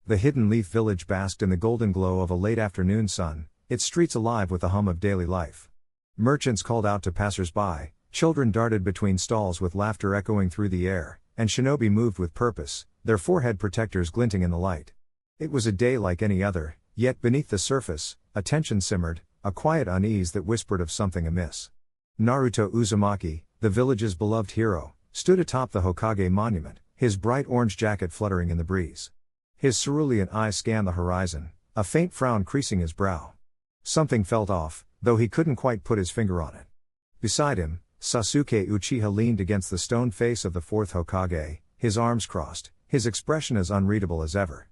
The Hidden Leaf village basked in the golden glow of a late afternoon sun, its streets alive with the hum of daily life. Merchants called out to passers-by, children darted between stalls with laughter echoing through the air, and shinobi moved with purpose, their forehead protectors glinting in the light. It was a day like any other, yet beneath the surface, a tension simmered, a quiet unease that whispered of something amiss. Naruto Uzumaki, the village's beloved hero, stood atop the Hokage monument, his bright orange jacket fluttering in the breeze. His cerulean eyes scanned the horizon, a faint frown creasing his brow. Something felt off, though he couldn't quite put his finger on it. Beside him, Sasuke Uchiha leaned against the stone face of the fourth Hokage, his arms crossed, his expression as unreadable as ever.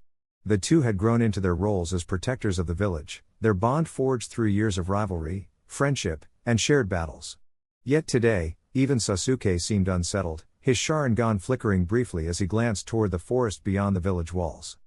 The two had grown into their roles as protectors of the village, their bond forged through years of rivalry, friendship, and shared battles. Yet today, even Sasuke seemed unsettled, his Sharingan flickering briefly as he glanced toward the forest beyond the village walls.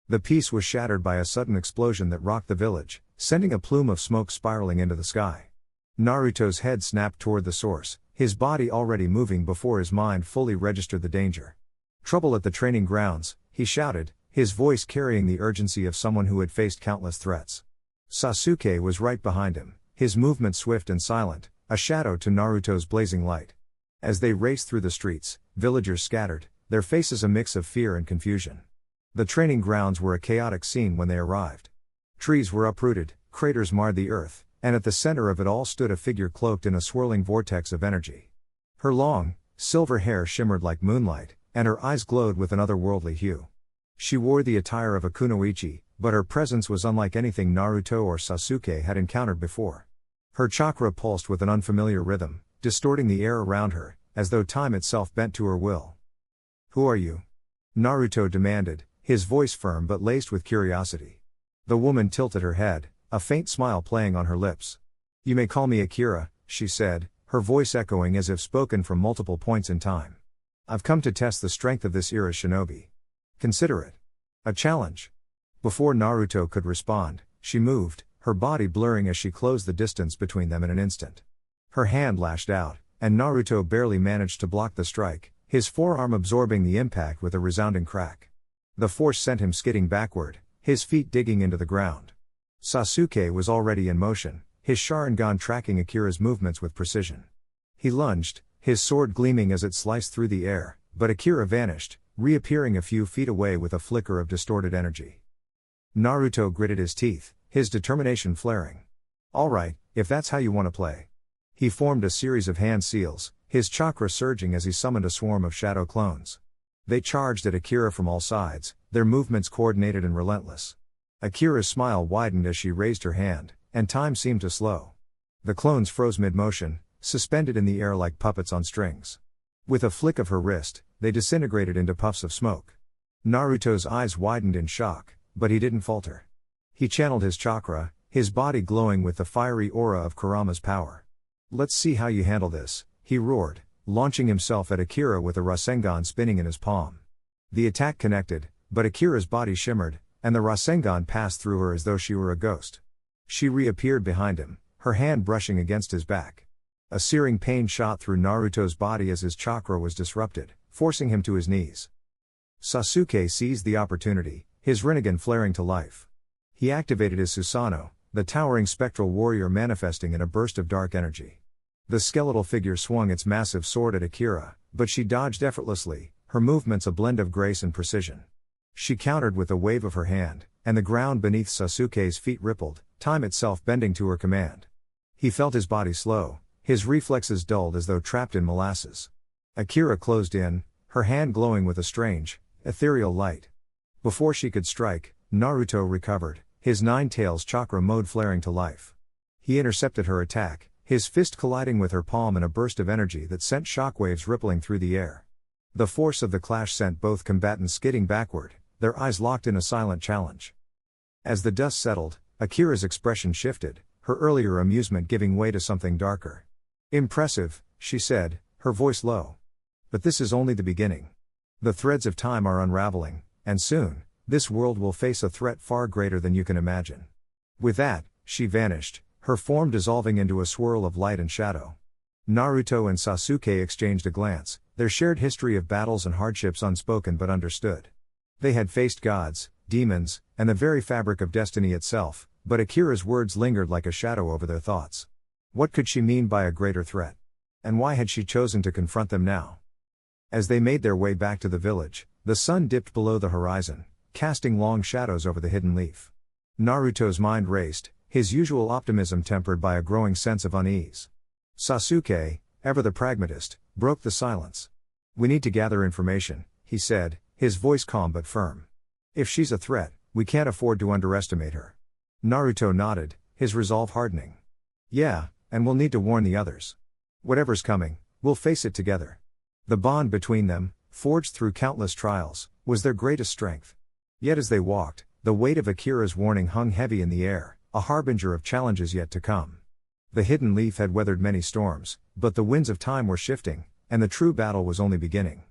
The peace was shattered by a sudden explosion that rocked the village, sending a plume of smoke spiraling into the sky. Naruto's head snapped toward the source, his body already moving before his mind fully registered the danger. "Trouble at the training grounds," he shouted, his voice carrying the urgency of someone who had faced countless threats. Sasuke was right behind him, his movement swift and silent, a shadow to Naruto's blazing light. As they raced through the streets, villagers scattered, their faces a mix of fear and confusion. The training grounds were a chaotic scene when they arrived. Trees were uprooted, craters marred the earth, and at the center of it all stood a figure cloaked in a swirling vortex of energy. Her long, silver hair shimmered like moonlight, and her eyes glowed with an otherworldly hue. She wore the attire of a kunoichi, but her presence was unlike anything Naruto or Sasuke had encountered before. Her chakra pulsed with an unfamiliar rhythm, distorting the air around her, as though time itself bent to her will. "Who are you?" Naruto demanded, his voice firm but laced with curiosity. The woman tilted her head, a faint smile playing on her lips. "You may call me Akira," she said, her voice echoing as if spoken from multiple points in time. "I've come to test the strength of this era's shinobi. Consider it a challenge." Before Naruto could respond, she moved, her body blurring as she closed the distance between them in an instant. Her hand lashed out, and Naruto barely managed to block the strike, his forearm absorbing the impact with a resounding crack. The force sent him skidding backward, his feet digging into the ground. Sasuke was already in motion, his Sharingan tracking Akira's movements with precision. He lunged, his sword gleaming as it sliced through the air, but Akira vanished, reappearing a few feet away with a flicker of distorted energy. Naruto gritted his teeth, his determination flaring. "All right, if that's how you want to play." He formed a series of hand seals, his chakra surging as he summoned a swarm of shadow clones. They charged at Akira from all sides, their movements coordinated and relentless. Akira's smile widened as she raised her hand, and time seemed to slow. The clones froze mid-motion, suspended in the air like puppets on strings. With a flick of her wrist, they disintegrated into puffs of smoke. Naruto's eyes widened in shock, but he didn't falter. He channeled his chakra, his body glowing with the fiery aura of Kurama's power. "Let's see how you handle this," he roared, launching himself at Akira with a Rasengan spinning in his palm. The attack connected, but Akira's body shimmered, and the Rasengan passed through her as though she were a ghost. She reappeared behind him, her hand brushing against his back. A searing pain shot through Naruto's body as his chakra was disrupted, forcing him to his knees. Sasuke seized the opportunity, his Rinnegan flaring to life. He activated his Susanoo, the towering spectral warrior manifesting in a burst of dark energy. The skeletal figure swung its massive sword at Akira, but she dodged effortlessly, her movements a blend of grace and precision. She countered with a wave of her hand, and the ground beneath Sasuke's feet rippled, time itself bending to her command. He felt his body slow, his reflexes dulled as though trapped in molasses. Akira closed in, her hand glowing with a strange, ethereal light. Before she could strike, Naruto recovered, his nine tails chakra mode flaring to life. He intercepted her attack, his fist colliding with her palm in a burst of energy that sent shockwaves rippling through the air. The force of the clash sent both combatants skidding backward, their eyes locked in a silent challenge. As the dust settled, Akira's expression shifted, her earlier amusement giving way to something darker. "Impressive," she said, her voice low. "But this is only the beginning. The threads of time are unraveling, and soon, this world will face a threat far greater than you can imagine." With that, she vanished, her form dissolving into a swirl of light and shadow. Naruto and Sasuke exchanged a glance, their shared history of battles and hardships unspoken but understood. They had faced gods, demons, and the very fabric of destiny itself, but Akira's words lingered like a shadow over their thoughts. What could she mean by a greater threat? And why had she chosen to confront them now? As they made their way back to the village, the sun dipped below the horizon, casting long shadows over the hidden leaf. Naruto's mind raced, his usual optimism tempered by a growing sense of unease. Sasuke, ever the pragmatist, broke the silence. "We need to gather information," he said, his voice calm but firm. "If she's a threat, we can't afford to underestimate her." Naruto nodded, his resolve hardening. "Yeah, and we'll need to warn the others. Whatever's coming, we'll face it together." The bond between them, forged through countless trials, was their greatest strength. Yet as they walked, the weight of Akira's warning hung heavy in the air, a harbinger of challenges yet to come. The hidden leaf had weathered many storms, but the winds of time were shifting, and the true battle was only beginning.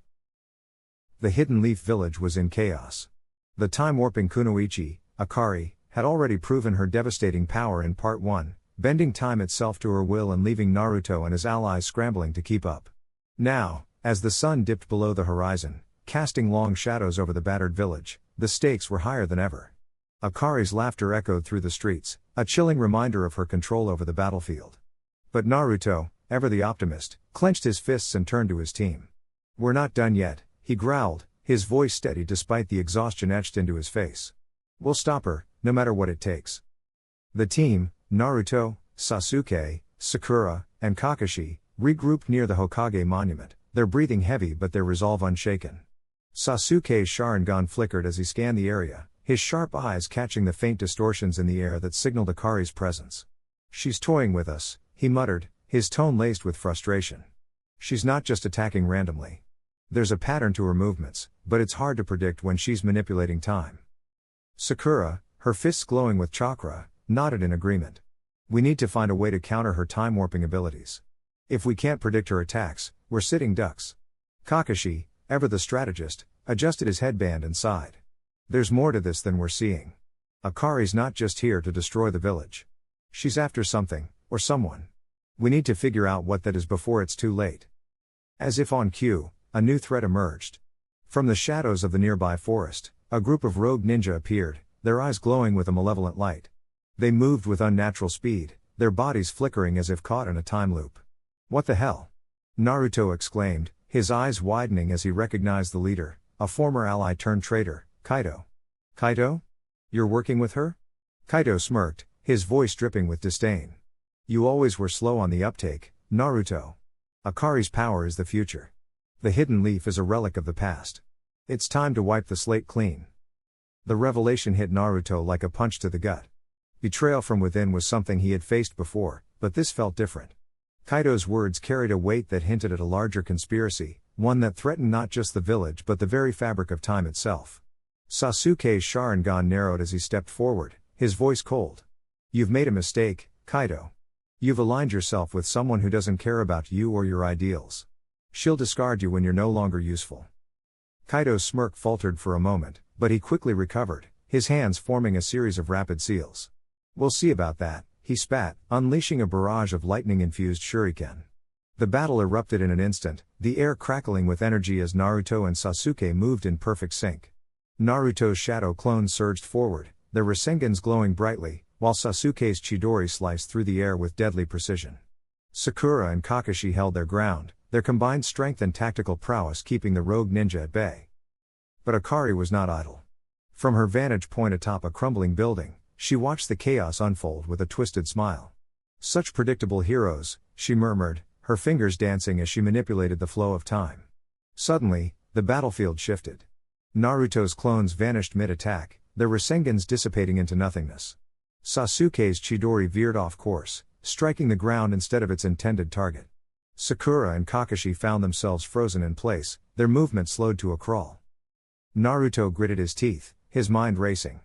The hidden leaf village was in chaos. The time-warping Kunoichi, Akari, had already proven her devastating power in Part 1, bending time itself to her will and leaving Naruto and his allies scrambling to keep up. Now, as the sun dipped below the horizon, casting long shadows over the battered village, the stakes were higher than ever. Akari's laughter echoed through the streets, a chilling reminder of her control over the battlefield. But Naruto, ever the optimist, clenched his fists and turned to his team. "We're not done yet," he growled, his voice steady despite the exhaustion etched into his face. "We'll stop her, no matter what it takes." The team, Naruto, Sasuke, Sakura, and Kakashi, regrouped near the Hokage monument, their breathing heavy but their resolve unshaken. Sasuke's Sharingan flickered as he scanned the area, his sharp eyes catching the faint distortions in the air that signaled Akari's presence. "She's toying with us," he muttered, his tone laced with frustration. "She's not just attacking randomly. There's a pattern to her movements, but it's hard to predict when she's manipulating time." Sakura, her fists glowing with chakra, nodded in agreement. "We need to find a way to counter her time-warping abilities. If we can't predict her attacks, we're sitting ducks." Kakashi, ever the strategist, adjusted his headband and sighed. "There's more to this than we're seeing. Akari's not just here to destroy the village. She's after something, or someone. We need to figure out what that is before it's too late." As if on cue, a new threat emerged. From the shadows of the nearby forest, a group of rogue ninja appeared, their eyes glowing with a malevolent light. They moved with unnatural speed, their bodies flickering as if caught in a time loop. "What the hell?" Naruto exclaimed, his eyes widening as he recognized the leader, a former ally turned traitor, Kaido. "Kaido? You're working with her?" Kaido smirked, his voice dripping with disdain. "You always were slow on the uptake, Naruto. Akari's power is the future. The hidden leaf is a relic of the past. It's time to wipe the slate clean." The revelation hit Naruto like a punch to the gut. Betrayal from within was something he had faced before, but this felt different. Kaido's words carried a weight that hinted at a larger conspiracy, one that threatened not just the village but the very fabric of time itself. Sasuke's Sharingan narrowed as he stepped forward, his voice cold. "You've made a mistake, Kaido. You've aligned yourself with someone who doesn't care about you or your ideals. She'll discard you when you're no longer useful." Kaido's smirk faltered for a moment, but he quickly recovered, his hands forming a series of rapid seals. "We'll see about that," he spat, unleashing a barrage of lightning-infused shuriken. The battle erupted in an instant, the air crackling with energy as Naruto and Sasuke moved in perfect sync. Naruto's shadow clones surged forward, their Rasengans glowing brightly, while Sasuke's Chidori sliced through the air with deadly precision. Sakura and Kakashi held their ground, their combined strength and tactical prowess keeping the rogue ninja at bay. But Akari was not idle. From her vantage point atop a crumbling building, she watched the chaos unfold with a twisted smile. "Such predictable heroes," she murmured, her fingers dancing as she manipulated the flow of time. Suddenly, the battlefield shifted. Naruto's clones vanished mid-attack, their Rasengans dissipating into nothingness. Sasuke's Chidori veered off course, striking the ground instead of its intended target. Sakura and Kakashi found themselves frozen in place, their movement slowed to a crawl. Naruto gritted his teeth, his mind racing.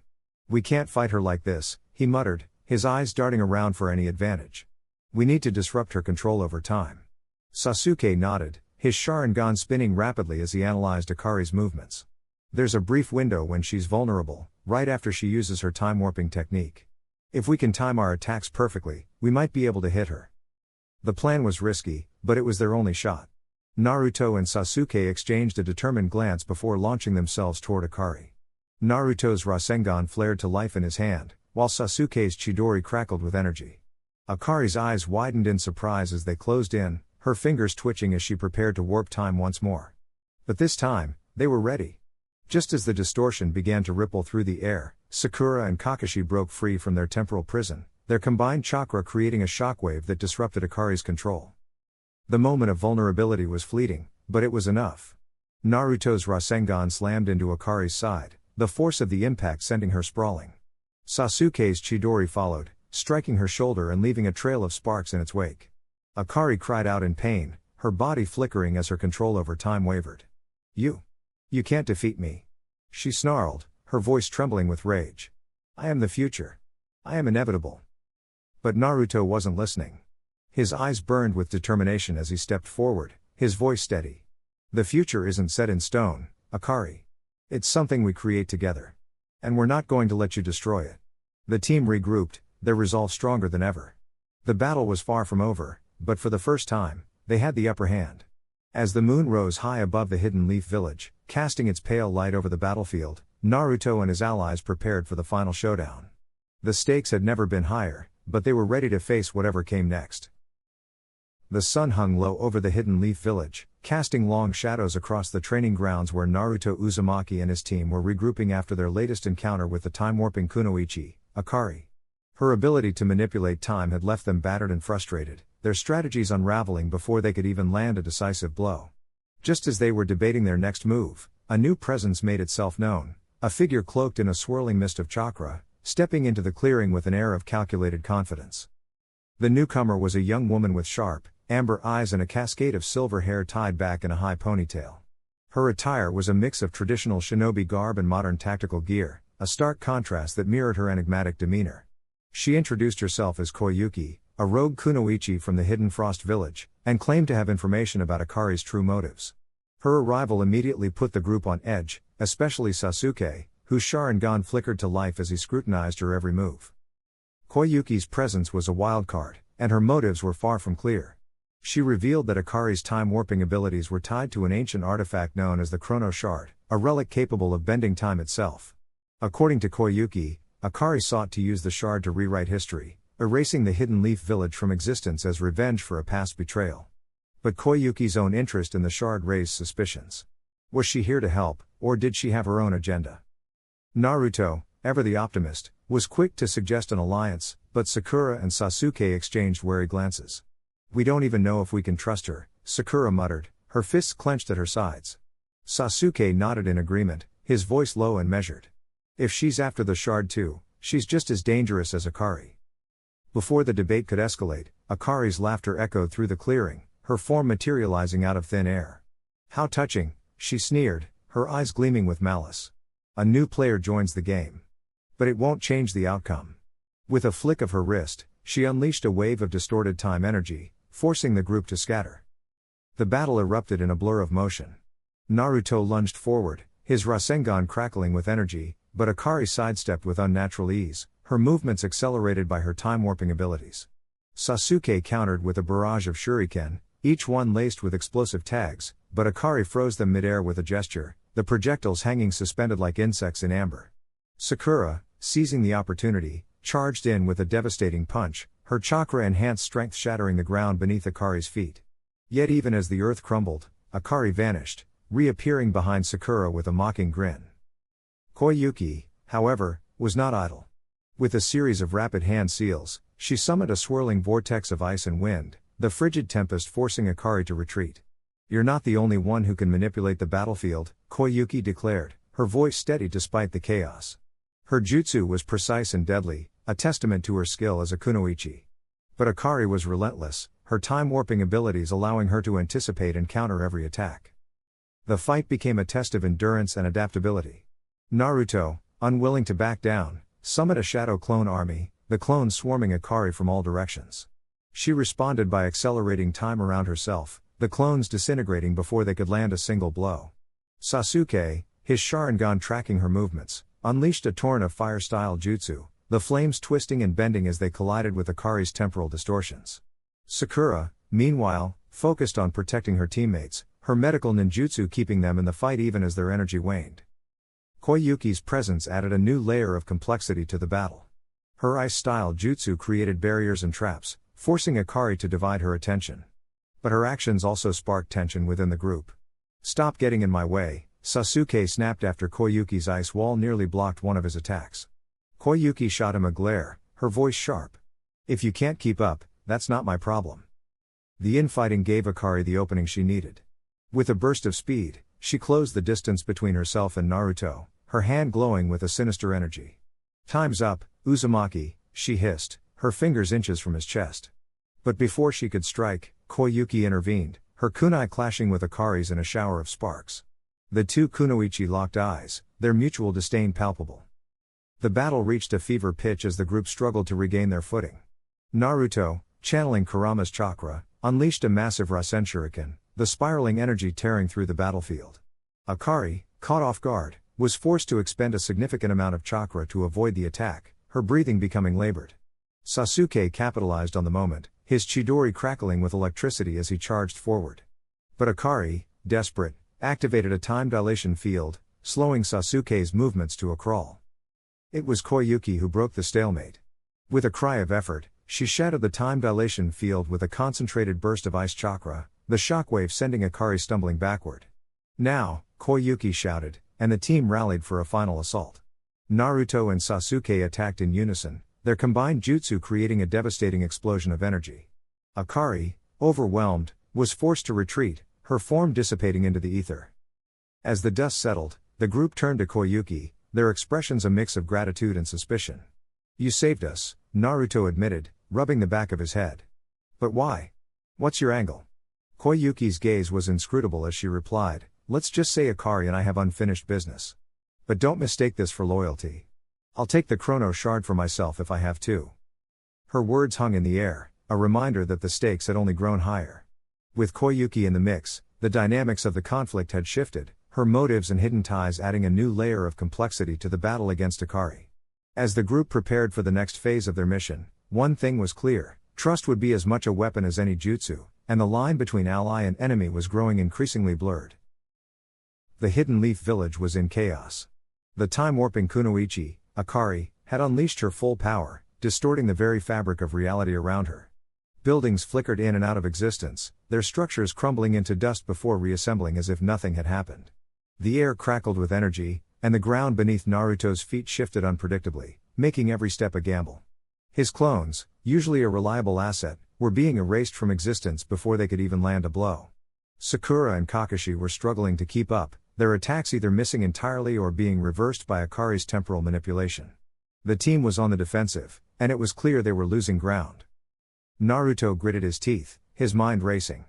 "We can't fight her like this," he muttered, his eyes darting around for any advantage. "We need to disrupt her control over time." Sasuke nodded, his Sharingan spinning rapidly as he analyzed Akari's movements. "There's a brief window when she's vulnerable, right after she uses her time-warping technique. If we can time our attacks perfectly, we might be able to hit her." The plan was risky, but it was their only shot. Naruto and Sasuke exchanged a determined glance before launching themselves toward Akari. Naruto's Rasengan flared to life in his hand, while Sasuke's Chidori crackled with energy. Akari's eyes widened in surprise as they closed in, her fingers twitching as she prepared to warp time once more. But this time, they were ready. Just as the distortion began to ripple through the air, Sakura and Kakashi broke free from their temporal prison, their combined chakra creating a shockwave that disrupted Akari's control. The moment of vulnerability was fleeting, but it was enough. Naruto's Rasengan slammed into Akari's side, the force of the impact sending her sprawling. Sasuke's Chidori followed, striking her shoulder and leaving a trail of sparks in its wake. Akari cried out in pain, her body flickering as her control over time wavered. You can't defeat me. She snarled, her voice trembling with rage. I am the future. I am inevitable. But Naruto wasn't listening. His eyes burned with determination as he stepped forward, his voice steady. The future isn't set in stone, Akari. It's something we create together. And we're not going to let you destroy it. The team regrouped, their resolve stronger than ever. The battle was far from over, but for the first time, they had the upper hand. As the moon rose high above the hidden leaf village, casting its pale light over the battlefield, Naruto and his allies prepared for the final showdown. The stakes had never been higher, but they were ready to face whatever came next. The sun hung low over the hidden leaf village, casting long shadows across the training grounds where Naruto Uzumaki and his team were regrouping after their latest encounter with the time-warping Kunoichi, Akari. Her ability to manipulate time had left them battered and frustrated, their strategies unraveling before they could even land a decisive blow. Just as they were debating their next move, a new presence made itself known, a figure cloaked in a swirling mist of chakra, stepping into the clearing with an air of calculated confidence. The newcomer was a young woman with sharp, amber eyes and a cascade of silver hair tied back in a high ponytail. Her attire was a mix of traditional shinobi garb and modern tactical gear, a stark contrast that mirrored her enigmatic demeanor. She introduced herself as Koyuki, a rogue kunoichi from the Hidden Frost village, and claimed to have information about Akari's true motives. Her arrival immediately put the group on edge, especially Sasuke, whose Sharingan flickered to life as he scrutinized her every move. Koyuki's presence was a wild card, and her motives were far from clear. She revealed that Akari's time-warping abilities were tied to an ancient artifact known as the Chrono Shard, a relic capable of bending time itself. According to Koyuki, Akari sought to use the shard to rewrite history, erasing the Hidden Leaf village from existence as revenge for a past betrayal. But Koyuki's own interest in the shard raised suspicions. Was she here to help, or did she have her own agenda? Naruto, ever the optimist, was quick to suggest an alliance, but Sakura and Sasuke exchanged wary glances. We don't even know if we can trust her, Sakura muttered, her fists clenched at her sides. Sasuke nodded in agreement, his voice low and measured. If she's after the shard too, she's just as dangerous as Akari. Before the debate could escalate, Akari's laughter echoed through the clearing, her form materializing out of thin air. How touching, she sneered, her eyes gleaming with malice. A new player joins the game. But it won't change the outcome. With a flick of her wrist, she unleashed a wave of distorted time energy, forcing the group to scatter. The battle erupted in a blur of motion. Naruto lunged forward, his Rasengan crackling with energy, but Akari sidestepped with unnatural ease, her movements accelerated by her time-warping abilities. Sasuke countered with a barrage of shuriken, each one laced with explosive tags, but Akari froze them mid-air with a gesture, the projectiles hanging suspended like insects in amber. Sakura, seizing the opportunity, charged in with a devastating punch, her chakra-enhanced strength shattering the ground beneath Akari's feet. Yet even as the earth crumbled, Akari vanished, reappearing behind Sakura with a mocking grin. Koyuki, however, was not idle. With a series of rapid hand seals, she summoned a swirling vortex of ice and wind, the frigid tempest forcing Akari to retreat. You're not the only one who can manipulate the battlefield, Koyuki declared, her voice steady despite the chaos. Her jutsu was precise and deadly, a testament to her skill as a kunoichi. But Akari was relentless, her time-warping abilities allowing her to anticipate and counter every attack. The fight became a test of endurance and adaptability. Naruto, unwilling to back down, summoned a shadow clone army, the clones swarming Akari from all directions. She responded by accelerating time around herself, the clones disintegrating before they could land a single blow. Sasuke, his Sharingan tracking her movements, unleashed a torrent of fire-style jutsu, the flames twisting and bending as they collided with Akari's temporal distortions. Sakura, meanwhile, focused on protecting her teammates, her medical ninjutsu keeping them in the fight even as their energy waned. Koyuki's presence added a new layer of complexity to the battle. Her ice-style jutsu created barriers and traps, forcing Akari to divide her attention. But her actions also sparked tension within the group. "Stop getting in my way," Sasuke snapped after Koyuki's ice wall nearly blocked one of his attacks. Koyuki shot him a glare, her voice sharp. "If you can't keep up, that's not my problem." The infighting gave Akari the opening she needed. With a burst of speed, she closed the distance between herself and Naruto, her hand glowing with a sinister energy. "Time's up, Uzumaki," she hissed, her fingers inches from his chest. But before she could strike, Koyuki intervened, her kunai clashing with Akari's in a shower of sparks. The two Kunoichi locked eyes, their mutual disdain palpable. The battle reached a fever pitch as the group struggled to regain their footing. Naruto, channeling Kurama's chakra, unleashed a massive Rasen Shuriken, the spiraling energy tearing through the battlefield. Akari, caught off guard, was forced to expend a significant amount of chakra to avoid the attack, her breathing becoming labored. Sasuke capitalized on the moment, his Chidori crackling with electricity as he charged forward. But Akari, desperate, activated a time dilation field, slowing Sasuke's movements to a crawl. It was Koyuki who broke the stalemate. With a cry of effort, she shattered the time dilation field with a concentrated burst of ice chakra, the shockwave sending Akari stumbling backward. "Now," Koyuki shouted, and the team rallied for a final assault. Naruto and Sasuke attacked in unison, their combined jutsu creating a devastating explosion of energy. Akari, overwhelmed, was forced to retreat, her form dissipating into the ether. As the dust settled, the group turned to Koyuki, their expressions a mix of gratitude and suspicion. "You saved us," Naruto admitted, rubbing the back of his head. "But why? What's your angle?" Koyuki's gaze was inscrutable as she replied, "Let's just say Akari and I have unfinished business. But don't mistake this for loyalty. I'll take the Chrono Shard for myself if I have to." Her words hung in the air, a reminder that the stakes had only grown higher. With Koyuki in the mix, the dynamics of the conflict had shifted, her motives and hidden ties adding a new layer of complexity to the battle against Akari. As the group prepared for the next phase of their mission, one thing was clear: trust would be as much a weapon as any jutsu, and the line between ally and enemy was growing increasingly blurred. The Hidden Leaf Village was in chaos. The time-warping Kunoichi, Akari, had unleashed her full power, distorting the very fabric of reality around her. Buildings flickered in and out of existence, their structures crumbling into dust before reassembling as if nothing had happened. The air crackled with energy, and the ground beneath Naruto's feet shifted unpredictably, making every step a gamble. His clones, usually a reliable asset, were being erased from existence before they could even land a blow. Sakura and Kakashi were struggling to keep up, their attacks either missing entirely or being reversed by Akari's temporal manipulation. The team was on the defensive, and it was clear they were losing ground. Naruto gritted his teeth, his mind racing.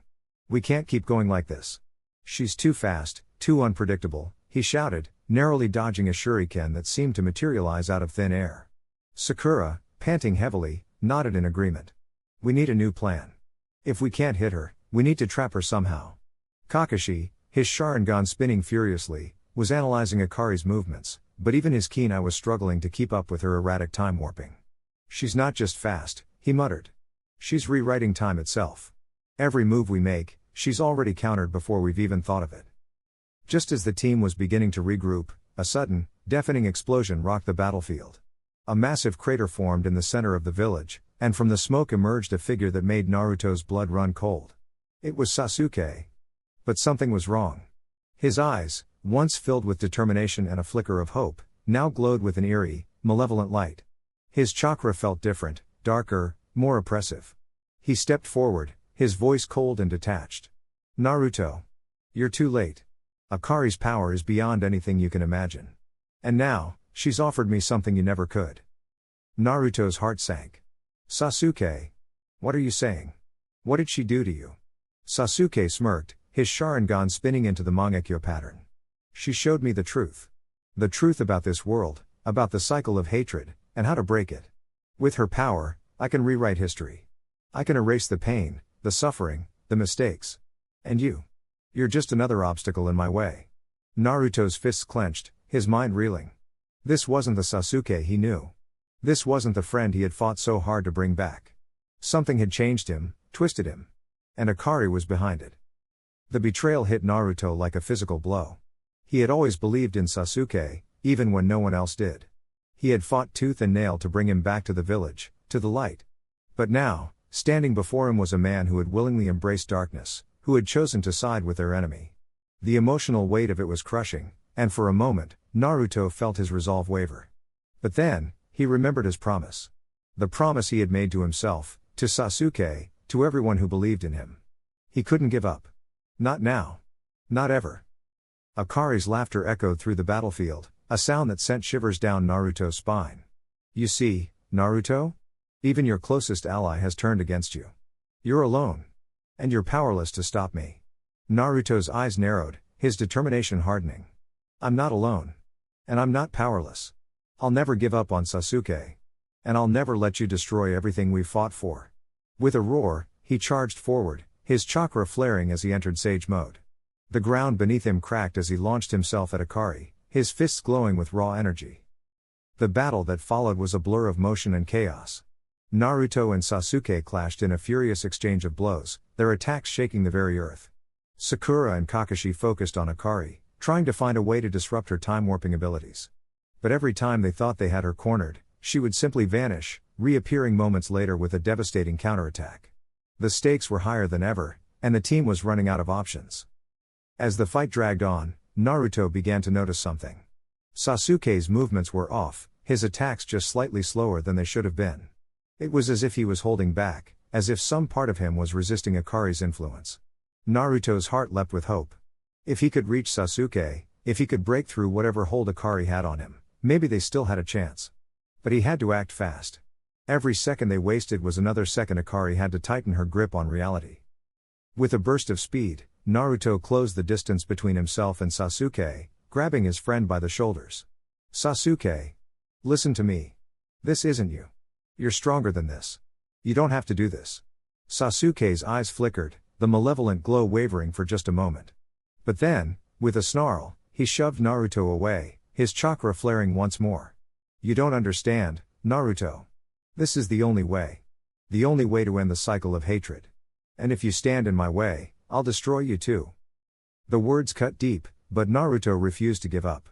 "We can't keep going like this. She's too fast, too unpredictable," he shouted, narrowly dodging a shuriken that seemed to materialize out of thin air. Sakura, panting heavily, nodded in agreement. "We need a new plan. If we can't hit her, we need to trap her somehow." Kakashi, his Sharingan spinning furiously, was analyzing Akari's movements, but even his keen eye was struggling to keep up with her erratic time warping. "She's not just fast," he muttered. "She's rewriting time itself. Every move we make, she's already countered before we've even thought of it." Just as the team was beginning to regroup, a sudden, deafening explosion rocked the battlefield. A massive crater formed in the center of the village, and from the smoke emerged a figure that made Naruto's blood run cold. It was Sasuke. But something was wrong. His eyes, once filled with determination and a flicker of hope, now glowed with an eerie, malevolent light. His chakra felt different, darker, more oppressive. He stepped forward, his voice cold and detached. "Naruto. You're too late. Akari's power is beyond anything you can imagine. And now, she's offered me something you never could." Naruto's heart sank. "Sasuke. What are you saying? What did she do to you?" Sasuke smirked, his Sharingan spinning into the Mangekyo pattern. "She showed me the truth. The truth about this world, about the cycle of hatred, and how to break it. With her power, I can rewrite history. I can erase the pain, the suffering, the mistakes. And you? You're just another obstacle in my way." Naruto's fists clenched, his mind reeling. This wasn't the Sasuke he knew. This wasn't the friend he had fought so hard to bring back. Something had changed him, twisted him. And Akari was behind it. The betrayal hit Naruto like a physical blow. He had always believed in Sasuke, even when no one else did. He had fought tooth and nail to bring him back to the village, to the light. But now, standing before him was a man who had willingly embraced darkness, who had chosen to side with their enemy. The emotional weight of it was crushing, and for a moment, Naruto felt his resolve waver. But then, he remembered his promise. The promise he had made to himself, to Sasuke, to everyone who believed in him. He couldn't give up. Not now. Not ever. Akari's laughter echoed through the battlefield, a sound that sent shivers down Naruto's spine. You see, Naruto? Even your closest ally has turned against you. You're alone. And you're powerless to stop me. Naruto's eyes narrowed, his determination hardening. I'm not alone. And I'm not powerless. I'll never give up on Sasuke. And I'll never let you destroy everything we've fought for. With a roar, he charged forward, his chakra flaring as he entered Sage mode. The ground beneath him cracked as he launched himself at Akari, his fists glowing with raw energy. The battle that followed was a blur of motion and chaos. Naruto and Sasuke clashed in a furious exchange of blows, their attacks shaking the very earth. Sakura and Kakashi focused on Akari, trying to find a way to disrupt her time-warping abilities. But every time they thought they had her cornered, she would simply vanish, reappearing moments later with a devastating counterattack. The stakes were higher than ever, and the team was running out of options. As the fight dragged on, Naruto began to notice something. Sasuke's movements were off, his attacks just slightly slower than they should have been. It was as if he was holding back, as if some part of him was resisting Akari's influence. Naruto's heart leapt with hope. If he could reach Sasuke, if he could break through whatever hold Akari had on him, maybe they still had a chance. But he had to act fast. Every second they wasted was another second Akari had to tighten her grip on reality. With a burst of speed, Naruto closed the distance between himself and Sasuke, grabbing his friend by the shoulders. Sasuke. Listen to me. This isn't you. You're stronger than this. You don't have to do this. Sasuke's eyes flickered, the malevolent glow wavering for just a moment. But then, with a snarl, he shoved Naruto away, his chakra flaring once more. You don't understand, Naruto. This is the only way. The only way to end the cycle of hatred. And if you stand in my way, I'll destroy you too. The words cut deep, but Naruto refused to give up.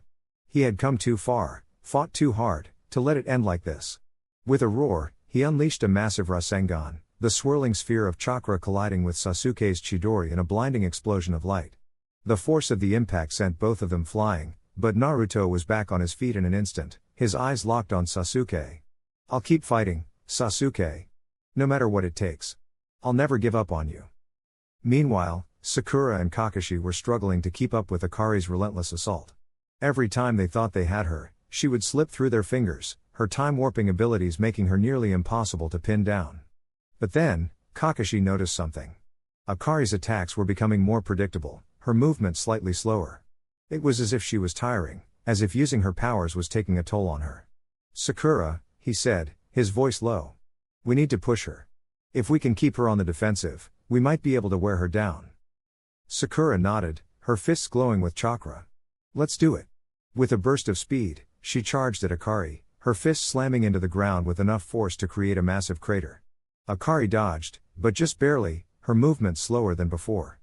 He had come too far, fought too hard, to let it end like this. With a roar, he unleashed a massive Rasengan, the swirling sphere of chakra colliding with Sasuke's Chidori in a blinding explosion of light. The force of the impact sent both of them flying, but Naruto was back on his feet in an instant, his eyes locked on Sasuke. I'll keep fighting, Sasuke. No matter what it takes. I'll never give up on you. Meanwhile, Sakura and Kakashi were struggling to keep up with Akari's relentless assault. Every time they thought they had her, she would slip through their fingers, her time-warping abilities making her nearly impossible to pin down. But then, Kakashi noticed something. Akari's attacks were becoming more predictable, her movement slightly slower. It was as if she was tiring, as if using her powers was taking a toll on her. Sakura, he said, his voice low. We need to push her. If we can keep her on the defensive, we might be able to wear her down. Sakura nodded, her fists glowing with chakra. Let's do it. With a burst of speed, she charged at Akari, her fists slamming into the ground with enough force to create a massive crater. Akari dodged, but just barely, her movement slower than before.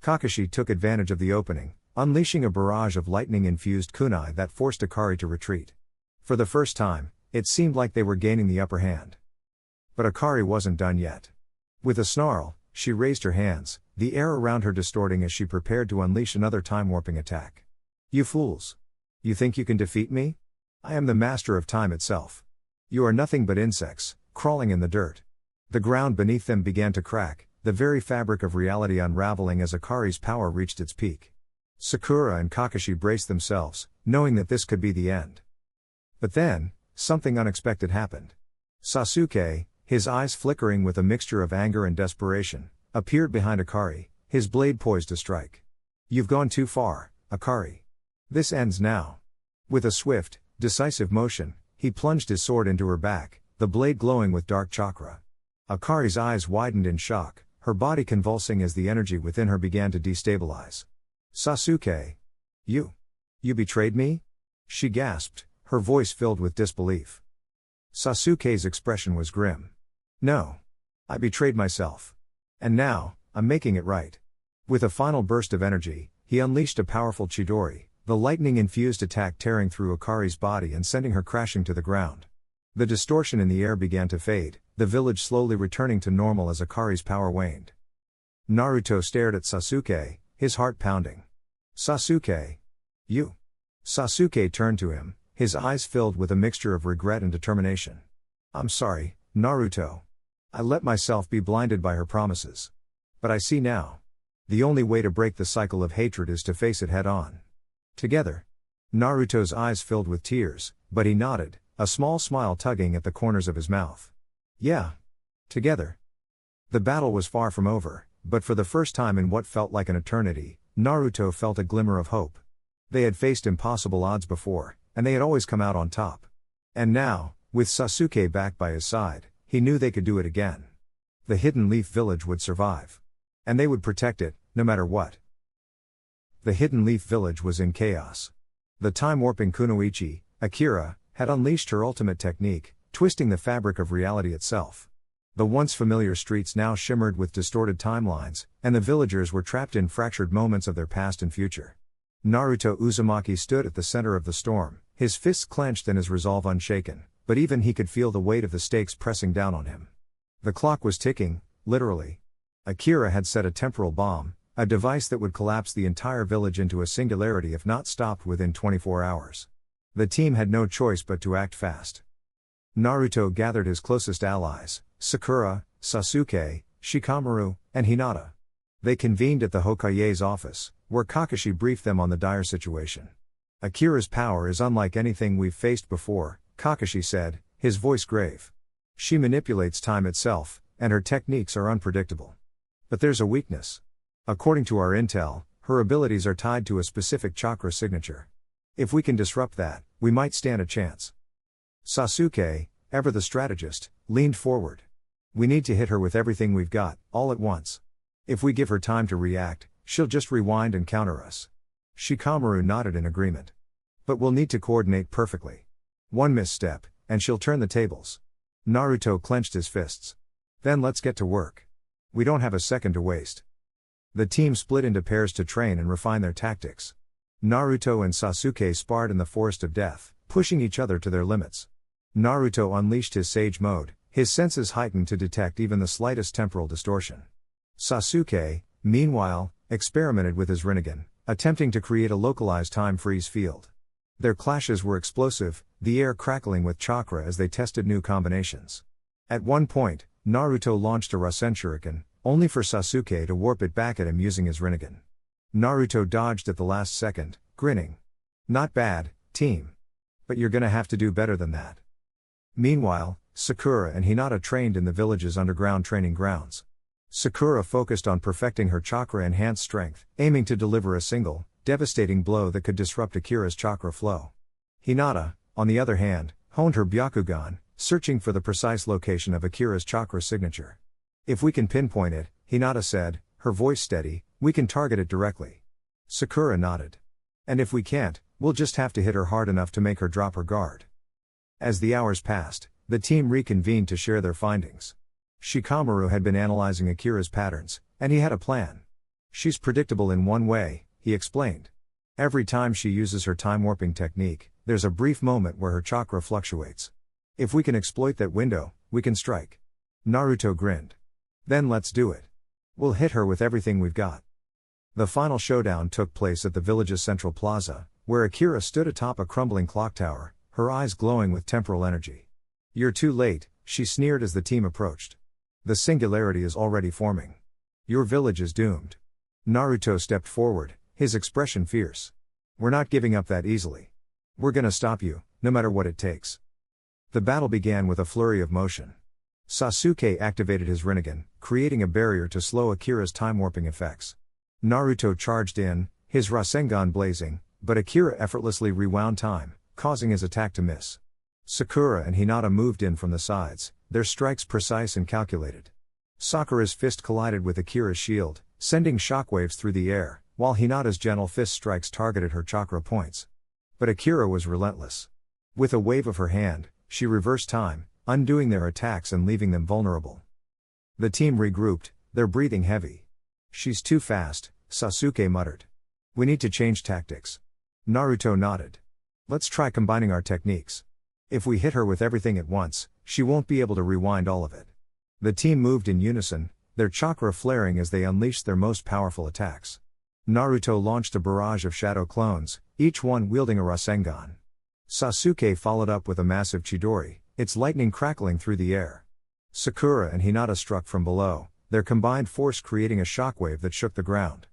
Kakashi took advantage of the opening, unleashing a barrage of lightning-infused kunai that forced Akari to retreat. For the first time, it seemed like they were gaining the upper hand. But Akari wasn't done yet. With a snarl, she raised her hands, the air around her distorting as she prepared to unleash another time-warping attack. You fools! You think you can defeat me? I am the master of time itself. You are nothing but insects, crawling in the dirt. The ground beneath them began to crack, the very fabric of reality unraveling as Akari's power reached its peak. Sakura and Kakashi braced themselves, knowing that this could be the end. But then, something unexpected happened. Sasuke, his eyes flickering with a mixture of anger and desperation, appeared behind Akari, his blade poised to strike. You've gone too far, Akari. This ends now. With a swift, decisive motion, he plunged his sword into her back, the blade glowing with dark chakra. Akari's eyes widened in shock, her body convulsing as the energy within her began to destabilize. Sasuke. You betrayed me? She gasped, her voice filled with disbelief. Sasuke's expression was grim. No. I betrayed myself. And now, I'm making it right. With a final burst of energy, he unleashed a powerful Chidori, The lightning-infused attack tearing through Akari's body and sending her crashing to the ground. The distortion in the air began to fade, the village slowly returning to normal as Akari's power waned. Naruto stared at Sasuke, his heart pounding. "Sasuke? You?" Sasuke turned to him, his eyes filled with a mixture of regret and determination. "I'm sorry, Naruto. I let myself be blinded by her promises. But I see now. The only way to break the cycle of hatred is to face it head-on. Together." Naruto's eyes filled with tears, but he nodded, a small smile tugging at the corners of his mouth. "Yeah. Together." The battle was far from over, but for the first time in what felt like an eternity, Naruto felt a glimmer of hope. They had faced impossible odds before, and they had always come out on top. And now, with Sasuke back by his side, he knew they could do it again. The Hidden Leaf Village would survive. And they would protect it, no matter what. The Hidden Leaf Village was in chaos. The time-warping Kunoichi, Akira, had unleashed her ultimate technique, twisting the fabric of reality itself. The once familiar streets now shimmered with distorted timelines, and the villagers were trapped in fractured moments of their past and future. Naruto Uzumaki stood at the center of the storm, his fists clenched and his resolve unshaken, but even he could feel the weight of the stakes pressing down on him. The clock was ticking, literally. Akira had set a temporal bomb, a device that would collapse the entire village into a singularity if not stopped within 24 hours. The team had no choice but to act fast. Naruto gathered his closest allies, Sakura, Sasuke, Shikamaru, and Hinata. They convened at the Hokage's office, where Kakashi briefed them on the dire situation. "Akira's power is unlike anything we've faced before," Kakashi said, his voice grave. "She manipulates time itself, and her techniques are unpredictable. But there's a weakness. According to our intel, her abilities are tied to a specific chakra signature. If we can disrupt that, we might stand a chance." Sasuke, ever the strategist, leaned forward. "We need to hit her with everything we've got, all at once. If we give her time to react, she'll just rewind and counter us." Shikamaru nodded in agreement. "But we'll need to coordinate perfectly. One misstep, and she'll turn the tables." Naruto clenched his fists. "Then let's get to work. We don't have a second to waste." The team split into pairs to train and refine their tactics. Naruto and Sasuke sparred in the Forest of Death, pushing each other to their limits. Naruto unleashed his Sage Mode, his senses heightened to detect even the slightest temporal distortion. Sasuke, meanwhile, experimented with his Rinnegan, attempting to create a localized time freeze field. Their clashes were explosive, the air crackling with chakra as they tested new combinations. At one point, Naruto launched a Rasen Shuriken, only for Sasuke to warp it back at him using his Rinnegan. Naruto dodged at the last second, grinning. "Not bad, team. But you're gonna have to do better than that." Meanwhile, Sakura and Hinata trained in the village's underground training grounds. Sakura focused on perfecting her chakra-enhanced strength, aiming to deliver a single, devastating blow that could disrupt Akira's chakra flow. Hinata, on the other hand, honed her Byakugan, searching for the precise location of Akira's chakra signature. "If we can pinpoint it," Hinata said, her voice steady, "we can target it directly." Sakura nodded. "And if we can't, we'll just have to hit her hard enough to make her drop her guard." As the hours passed, the team reconvened to share their findings. Shikamaru had been analyzing Akira's patterns, and he had a plan. "She's predictable in one way," he explained. "Every time she uses her time-warping technique, there's a brief moment where her chakra fluctuates. If we can exploit that window, we can strike." Naruto grinned. "Then let's do it. We'll hit her with everything we've got." The final showdown took place at the village's central plaza, where Akira stood atop a crumbling clock tower, her eyes glowing with temporal energy. "You're too late," she sneered as the team approached. "The singularity is already forming. Your village is doomed." Naruto stepped forward, his expression fierce. "We're not giving up that easily. We're gonna stop you, no matter what it takes." The battle began with a flurry of motion. Sasuke activated his Rinnegan, creating a barrier to slow Akira's time-warping effects. Naruto charged in, his Rasengan blazing, but Akira effortlessly rewound time, causing his attack to miss. Sakura and Hinata moved in from the sides, their strikes precise and calculated. Sakura's fist collided with Akira's shield, sending shockwaves through the air, while Hinata's gentle fist strikes targeted her chakra points. But Akira was relentless. With a wave of her hand, she reversed time, undoing their attacks and leaving them vulnerable. The team regrouped, their breathing heavy. "She's too fast," Sasuke muttered. "We need to change tactics." Naruto nodded. Let's try combining our techniques. If we hit her with everything at once, she won't be able to rewind all of it. The team moved in unison, their chakra flaring as they unleashed their most powerful attacks. Naruto launched a barrage of shadow clones, each one wielding a Rasengan. Sasuke followed up with a massive Chidori, its lightning crackling through the air. Sakura and Hinata struck from below, their combined force creating a shockwave that shook the ground.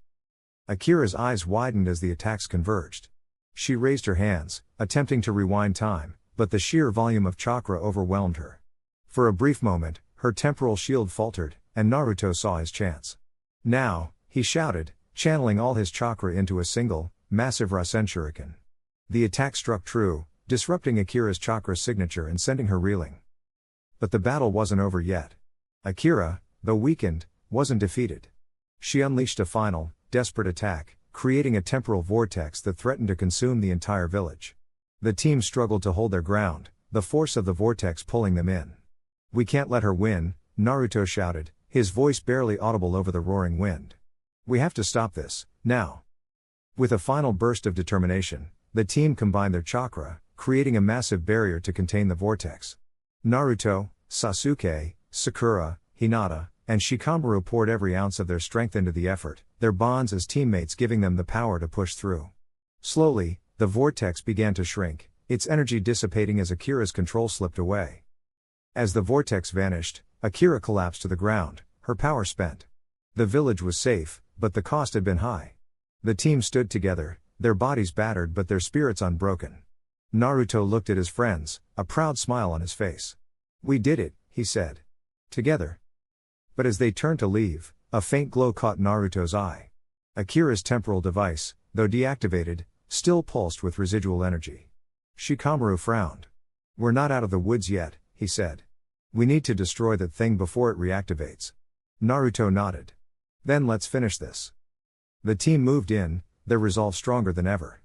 Akira's eyes widened as the attacks converged. She raised her hands, attempting to rewind time, but the sheer volume of chakra overwhelmed her. For a brief moment, her temporal shield faltered, and Naruto saw his chance. Now, he shouted, channeling all his chakra into a single, massive Rasen Shuriken. The attack struck true, disrupting Akira's chakra signature and sending her reeling. But the battle wasn't over yet. Akira, though weakened, wasn't defeated. She unleashed a final, desperate attack, creating a temporal vortex that threatened to consume the entire village. The team struggled to hold their ground, the force of the vortex pulling them in. "We can't let her win," Naruto shouted, his voice barely audible over the roaring wind. "We have to stop this, now." With a final burst of determination, the team combined their chakra, creating a massive barrier to contain the vortex. Naruto, Sasuke, Sakura, Hinata, and Shikamaru poured every ounce of their strength into the effort, their bonds as teammates giving them the power to push through. Slowly, the vortex began to shrink, its energy dissipating as Akira's control slipped away. As the vortex vanished, Akira collapsed to the ground, her power spent. The village was safe, but the cost had been high. The team stood together, their bodies battered but their spirits unbroken. Naruto looked at his friends, a proud smile on his face. "We did it," he said. "Together." But as they turned to leave, a faint glow caught Naruto's eye. Akira's temporal device, though deactivated, still pulsed with residual energy. Shikamaru frowned. "We're not out of the woods yet," he said. "We need to destroy that thing before it reactivates." Naruto nodded. "Then let's finish this." The team moved in, their resolve stronger than ever.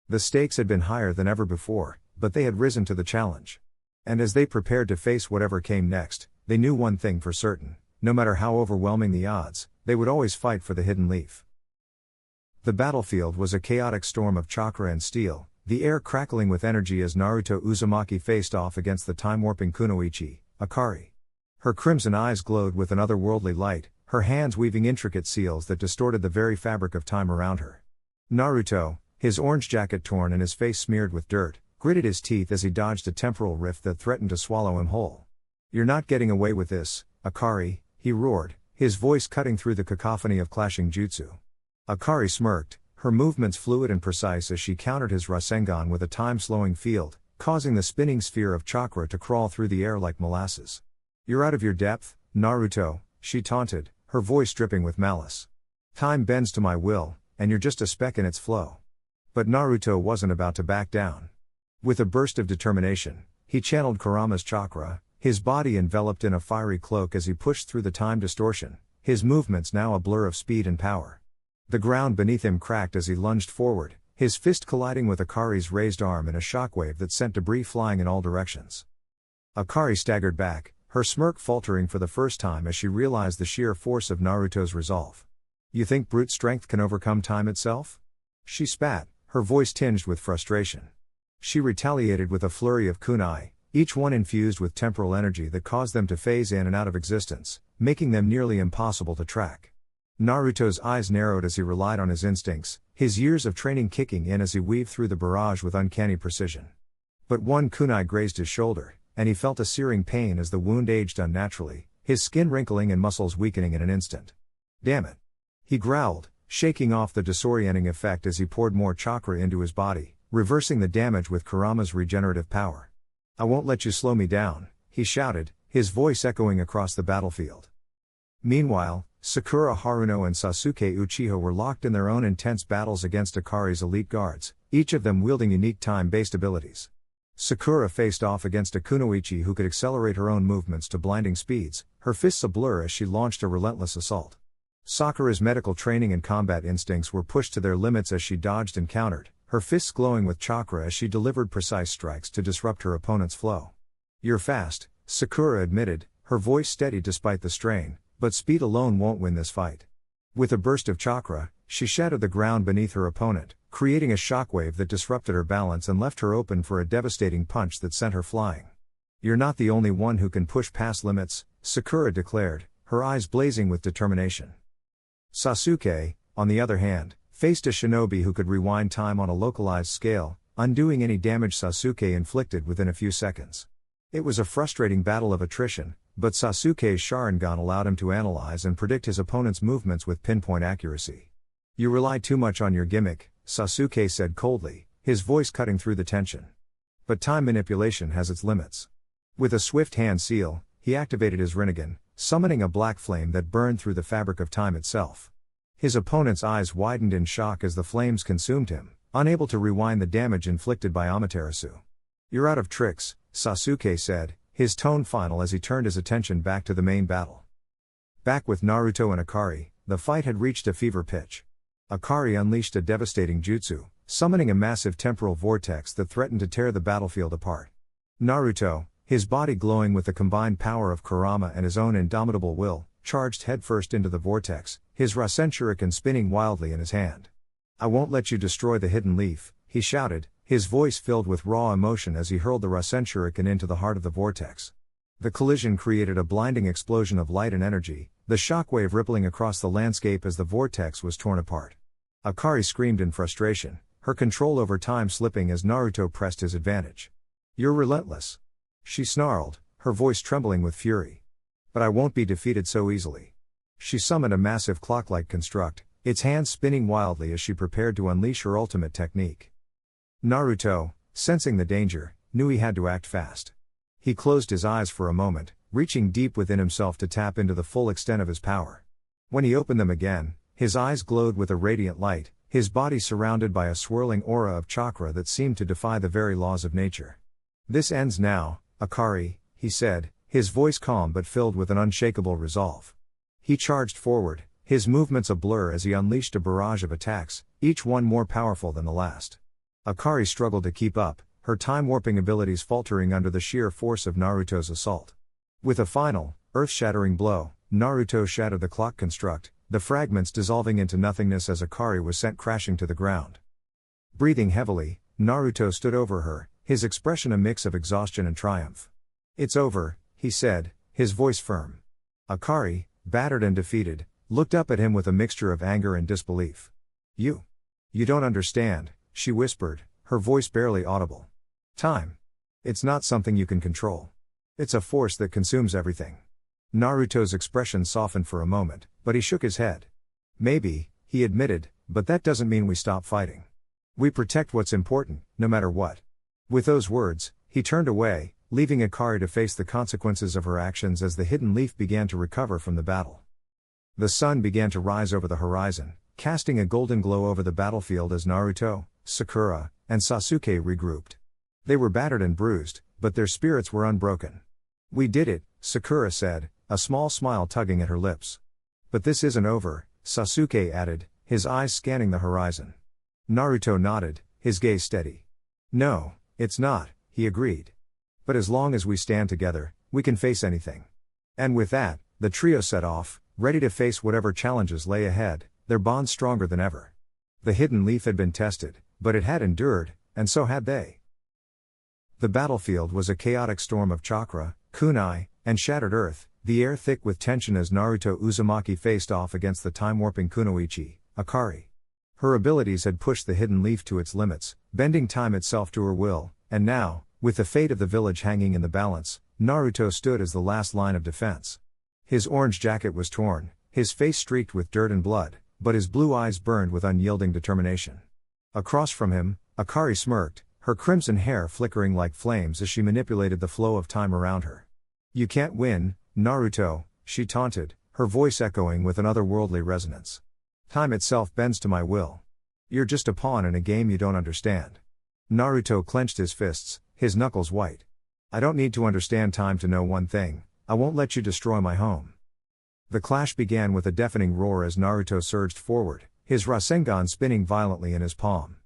The stakes had been higher than ever before, but they had risen to the challenge. And as they prepared to face whatever came next, they knew one thing for certain: no matter how overwhelming the odds, they would always fight for the hidden leaf. The battlefield was a chaotic storm of chakra and steel, the air crackling with energy as Naruto Uzumaki faced off against the time-warping Kunoichi, Akari. Her crimson eyes glowed with an otherworldly light, her hands weaving intricate seals that distorted the very fabric of time around her. Naruto, his orange jacket torn and his face smeared with dirt, gritted his teeth as he dodged a temporal rift that threatened to swallow him whole. "You're not getting away with this, Akari," he roared, his voice cutting through the cacophony of clashing jutsu. Akari smirked, her movements fluid and precise as she countered his Rasengan with a time-slowing field, causing the spinning sphere of chakra to crawl through the air like molasses. "You're out of your depth, Naruto," she taunted, her voice dripping with malice. "Time bends to my will, and you're just a speck in its flow." But Naruto wasn't about to back down. With a burst of determination, he channeled Kurama's chakra, his body enveloped in a fiery cloak as he pushed through the time distortion, his movements now a blur of speed and power. The ground beneath him cracked as he lunged forward, his fist colliding with Akari's raised arm in a shockwave that sent debris flying in all directions. Akari staggered back, her smirk faltering for the first time as she realized the sheer force of Naruto's resolve. "You think brute strength can overcome time itself?" She spat, her voice tinged with frustration. She retaliated with a flurry of kunai, each one infused with temporal energy that caused them to phase in and out of existence, making them nearly impossible to track. Naruto's eyes narrowed as he relied on his instincts, his years of training kicking in as he weaved through the barrage with uncanny precision. But one kunai grazed his shoulder, and he felt a searing pain as the wound aged unnaturally, his skin wrinkling and muscles weakening in an instant. "Damn it!" he growled, shaking off the disorienting effect as he poured more chakra into his body, reversing the damage with Kurama's regenerative power. "I won't let you slow me down," he shouted, his voice echoing across the battlefield. Meanwhile, Sakura Haruno and Sasuke Uchiha were locked in their own intense battles against Akari's elite guards, each of them wielding unique time-based abilities. Sakura faced off against a Kunoichi who could accelerate her own movements to blinding speeds, her fists a blur as she launched a relentless assault. Sakura's medical training and combat instincts were pushed to their limits as she dodged and countered, her fists glowing with chakra as she delivered precise strikes to disrupt her opponent's flow. "You're fast," Sakura admitted, her voice steady despite the strain, "but speed alone won't win this fight." With a burst of chakra, She shattered the ground beneath her opponent, creating a shockwave that disrupted her balance and left her open for a devastating punch that sent her flying. "You're not the only one who can push past limits," Sakura declared, her eyes blazing with determination. Sasuke, on the other hand, faced a shinobi who could rewind time on a localized scale, undoing any damage Sasuke inflicted within a few seconds. It was a frustrating battle of attrition, but Sasuke's Sharingan allowed him to analyze and predict his opponent's movements with pinpoint accuracy. "You rely too much on your gimmick," Sasuke said coldly, his voice cutting through the tension. "But time manipulation has its limits." With a swift hand seal, he activated his Rinnegan, summoning a black flame that burned through the fabric of time itself. His opponent's eyes widened in shock as the flames consumed him, unable to rewind the damage inflicted by Amaterasu. "You're out of tricks," Sasuke said, his tone final as he turned his attention back to the main battle. Back with Naruto and Akari, the fight had reached a fever pitch. Akari unleashed a devastating jutsu, summoning a massive temporal vortex that threatened to tear the battlefield apart. Naruto, his body glowing with the combined power of Kurama and his own indomitable will, charged headfirst into the vortex, his Rasen Shuriken spinning wildly in his hand. "I won't let you destroy the hidden leaf," he shouted, his voice filled with raw emotion as he hurled the Rasen Shuriken into the heart of the vortex. The collision created a blinding explosion of light and energy, the shockwave rippling across the landscape as the vortex was torn apart. Akari screamed in frustration, her control over time slipping as Naruto pressed his advantage. "You're relentless," she snarled, her voice trembling with fury. "But I won't be defeated so easily." She summoned a massive clock-like construct, its hands spinning wildly as she prepared to unleash her ultimate technique. Naruto, sensing the danger, knew he had to act fast. He closed his eyes for a moment, reaching deep within himself to tap into the full extent of his power. When he opened them again, his eyes glowed with a radiant light, his body surrounded by a swirling aura of chakra that seemed to defy the very laws of nature. "This ends now, Akari," he said, his voice calm but filled with an unshakable resolve. He charged forward, his movements a blur as he unleashed a barrage of attacks, each one more powerful than the last. Akari struggled to keep up, her time-warping abilities faltering under the sheer force of Naruto's assault. With a final, earth-shattering blow, Naruto shattered the clock construct, the fragments dissolving into nothingness as Akari was sent crashing to the ground. Breathing heavily, Naruto stood over her, his expression a mix of exhaustion and triumph. "It's over," he said, his voice firm. Akari, battered and defeated, looked up at him with a mixture of anger and disbelief. You don't understand," she whispered, her voice barely audible. "Time. It's not something you can control. It's a force that consumes everything." Naruto's expression softened for a moment, but he shook his head. "Maybe," he admitted, "but that doesn't mean we stop fighting. We protect what's important, no matter what." With those words, he turned away, leaving Akari to face the consequences of her actions as the hidden leaf began to recover from the battle. The sun began to rise over the horizon, casting a golden glow over the battlefield as Naruto, Sakura, and Sasuke regrouped. They were battered and bruised, but their spirits were unbroken. "We did it," Sakura said, a small smile tugging at her lips. "But this isn't over," Sasuke added, his eyes scanning the horizon. Naruto nodded, his gaze steady. "No, it's not," he agreed. "But as long as we stand together, we can face anything." And with that, the trio set off, ready to face whatever challenges lay ahead, their bond stronger than ever. The hidden leaf had been tested, but it had endured, and so had they. The battlefield was a chaotic storm of chakra, kunai, and shattered earth, the air thick with tension as Naruto Uzumaki faced off against the time-warping Kunoichi, Akari. Her abilities had pushed the hidden leaf to its limits, bending time itself to her will, and now, with the fate of the village hanging in the balance, Naruto stood as the last line of defense. His orange jacket was torn, his face streaked with dirt and blood, but his blue eyes burned with unyielding determination. Across from him, Akari smirked, her crimson hair flickering like flames as she manipulated the flow of time around her. "You can't win, Naruto," she taunted, her voice echoing with an otherworldly resonance. "Time itself bends to my will. You're just a pawn in a game you don't understand." Naruto clenched his fists, his knuckles white. "I don't need to understand time to know one thing: I won't let you destroy my home." The clash began with a deafening roar as Naruto surged forward, his Rasengan spinning violently in his palm.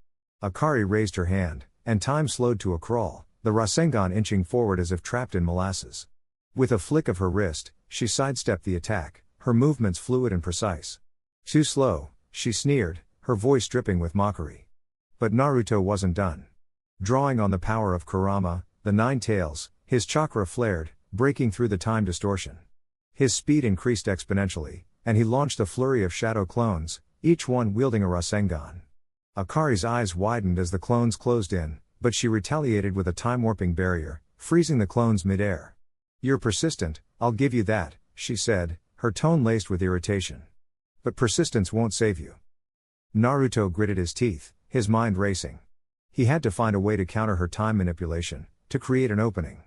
Akari raised her hand, and time slowed to a crawl, the Rasengan inching forward as if trapped in molasses. With a flick of her wrist, she sidestepped the attack, her movements fluid and precise. Too slow, she sneered, her voice dripping with mockery. But Naruto wasn't done. Drawing on the power of Kurama, the Nine Tails, his chakra flared, breaking through the time distortion. His speed increased exponentially, and he launched a flurry of shadow clones, each one wielding a Rasengan. Akari's eyes widened as the clones closed in, but she retaliated with a time-warping barrier, freezing the clones mid-air. "You're persistent, I'll give you that," she said, her tone laced with irritation. "But persistence won't save you." Naruto gritted his teeth, his mind racing. He had to find a way to counter her time manipulation, to create an opening.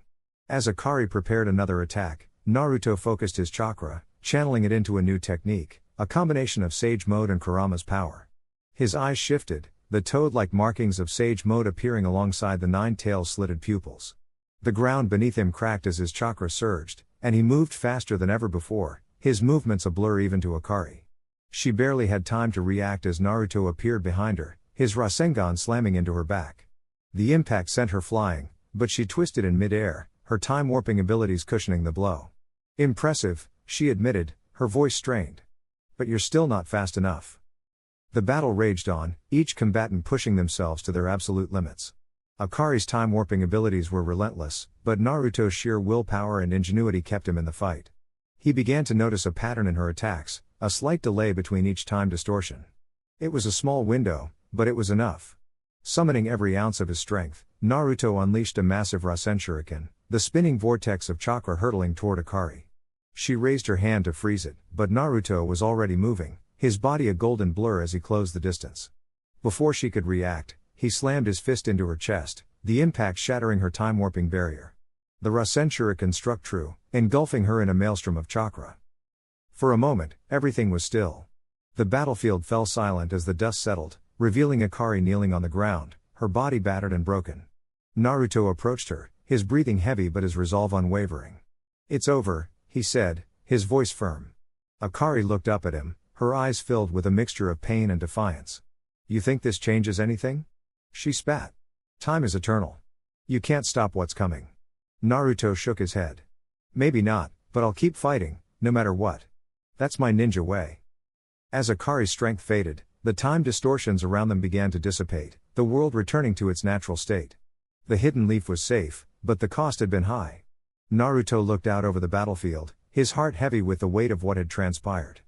As Akari prepared another attack, Naruto focused his chakra, channeling it into a new technique, a combination of Sage Mode and Kurama's power. His eyes shifted, the toad-like markings of Sage Mode appearing alongside the Nine Tails' slitted pupils. The ground beneath him cracked as his chakra surged, and he moved faster than ever before, his movements a blur even to Akari. She barely had time to react as Naruto appeared behind her, his Rasengan slamming into her back. The impact sent her flying, but she twisted in mid-air, her time-warping abilities cushioning the blow. "Impressive," she admitted, her voice strained. "But you're still not fast enough." The battle raged on, each combatant pushing themselves to their absolute limits. Akari's time-warping abilities were relentless, but Naruto's sheer willpower and ingenuity kept him in the fight. He began to notice a pattern in her attacks, a slight delay between each time distortion. It was a small window, but it was enough. Summoning every ounce of his strength, Naruto unleashed a massive Rasen Shuriken, the spinning vortex of chakra hurtling toward Akari. She raised her hand to freeze it, but Naruto was already moving, his body a golden blur as he closed the distance. Before she could react, he slammed his fist into her chest, the impact shattering her time-warping barrier. The Rasen Shuriken struck true, engulfing her in a maelstrom of chakra. For a moment, everything was still. The battlefield fell silent as the dust settled, revealing Akari kneeling on the ground, her body battered and broken. Naruto approached her, his breathing heavy but his resolve unwavering. "It's over," he said, his voice firm. Akari looked up at him, her eyes filled with a mixture of pain and defiance. "You think this changes anything?" She spat. "Time is eternal. You can't stop what's coming." Naruto shook his head. "Maybe not, but I'll keep fighting, no matter what. That's my ninja way." As Akari's strength faded, the time distortions around them began to dissipate, the world returning to its natural state. The hidden leaf was safe, but the cost had been high. Naruto looked out over the battlefield, his heart heavy with the weight of what had transpired.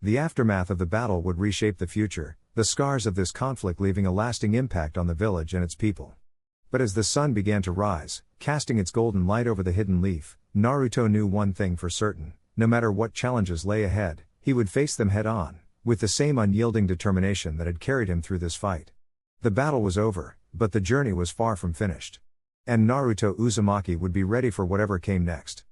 The aftermath of the battle would reshape the future, the scars of this conflict leaving a lasting impact on the village and its people. But as the sun began to rise, casting its golden light over the hidden leaf, Naruto knew one thing for certain: no matter what challenges lay ahead, he would face them head-on, with the same unyielding determination that had carried him through this fight. The battle was over, but the journey was far from finished. And Naruto Uzumaki would be ready for whatever came next.